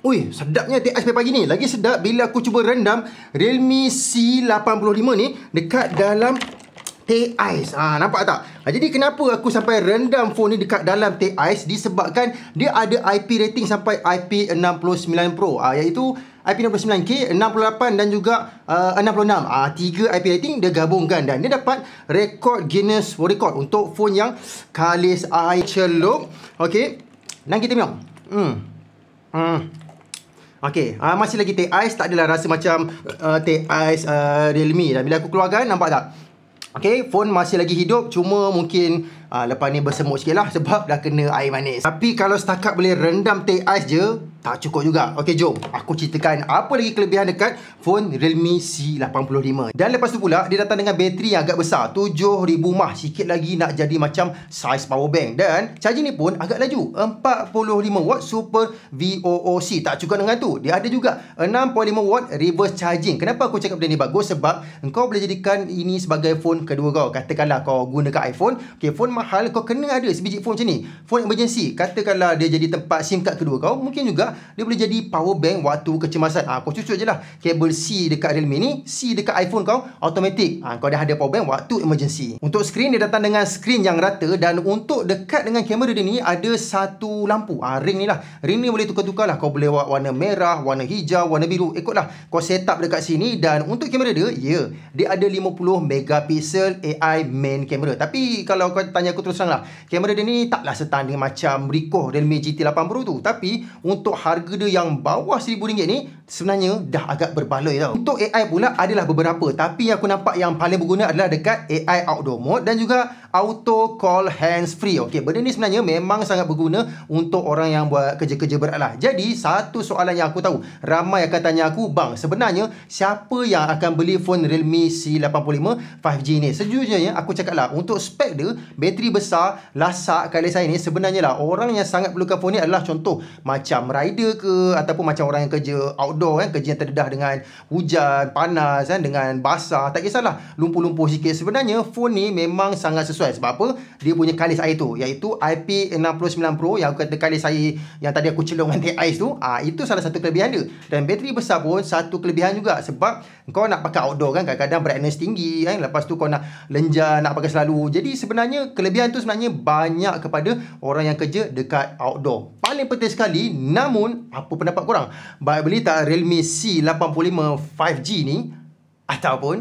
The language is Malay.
Ui, sedapnya teh ais pagi ni. Lagi sedap bila aku cuba rendam Realme C85 ni dekat dalam teh ais. Nampak tak? Jadi kenapa aku sampai rendam phone ni dekat dalam teh ais? Disebabkan dia ada IP rating sampai IP69 Pro, iaitu IP69K, 68 dan juga 66. Tiga IP rating dia gabungkan dan dia dapat rekod Guinness World Record untuk phone yang kalis air celup. Okey. Dan kita minum. Okey, masih lagi teh ais, tak adalah rasa macam teh ais Realme. Dan bila aku keluarkan, nampak tak? Okey, phone masih lagi hidup, cuma mungkin lepas ni bersemut sikit lah sebab dah kena air manis. Tapi kalau setakat boleh rendam teh ais je, tak cukup juga. Okey, jom aku ceritakan apa lagi kelebihan dekat phone Realme C85. Dan lepas tu pula, dia datang dengan bateri yang agak besar, 7000 mAh. Sikit lagi nak jadi macam saiz power bank. Dan charging ni pun agak laju, 45 watt super VOOC. Tak cukup dengan tu, dia ada juga 6.5 watt reverse charging. Kenapa aku cakap benda ni bagus? Sebab engkau boleh jadikan ini sebagai phone kedua kau. Katakanlah kau gunakan iPhone, okay, phone mahal, kau kena ada sebiji phone macam ni, phone emergency. Katakanlah dia jadi tempat SIM card kedua kau, mungkin juga dia boleh jadi power bank waktu kecemasan. Kau cucuk je lah kabel C dekat Realme ni, C dekat iPhone kau, automatic kau dah ada power bank waktu emergency. Untuk skrin, dia datang dengan skrin yang rata. Dan untuk dekat dengan kamera dia ni, ada satu lampu, ring ni lah. Ring ni boleh tukar-tukar lah. Kau boleh buat warna merah, warna hijau, warna biru, ikutlah kau set up dekat sini. Dan untuk kamera dia, dia ada 50 megapiksel AI main kamera. Tapi kalau kau tanya aku terus terang lah, kamera dia ni taklah setanding macam Ricoh Realme GT8 Pro tu. Tapi untuk harga dia yang bawah RM1000 ni, sebenarnya dah agak berbaloi tau. Untuk AI pula adalah beberapa, tapi yang aku nampak yang paling berguna adalah dekat AI outdoor mode dan juga auto call hands free. Okey, benda ni sebenarnya memang sangat berguna untuk orang yang buat kerja-kerja berat lah. Jadi satu soalan yang aku tahu ramai akan tanya aku, bang, sebenarnya siapa yang akan beli phone Realme C85 5G ni? Sejujurnya aku cakap lah, untuk spek dia, bateri besar, lasak kalis air ni, sebenarnya lah orang yang sangat perlukan phone ni adalah contoh macam rider ke, ataupun macam orang yang kerja outdoor kan, kerja yang terdedah dengan hujan, panas kan, dengan basah, tak kisahlah lumpur-lumpur sikit. Sebenarnya phone ni memang sangat sesuai. Sebab apa? Dia punya kalis air tu, iaitu IP69 Pro yang aku kata kalis air yang tadi aku celup dengan teh ais tu. Itu salah satu kelebihan dia. Dan bateri besar pun satu kelebihan juga, sebab kau nak pakai outdoor kan, kadang-kadang brightness tinggi kan, lepas tu kau nak lenjar, nak pakai selalu. Jadi sebenarnya kelebihan tu sebenarnya banyak kepada orang yang kerja dekat outdoor. Paling penting sekali, namun apa pendapat korang? Baik beli tak Realme C85 5G ni ataupun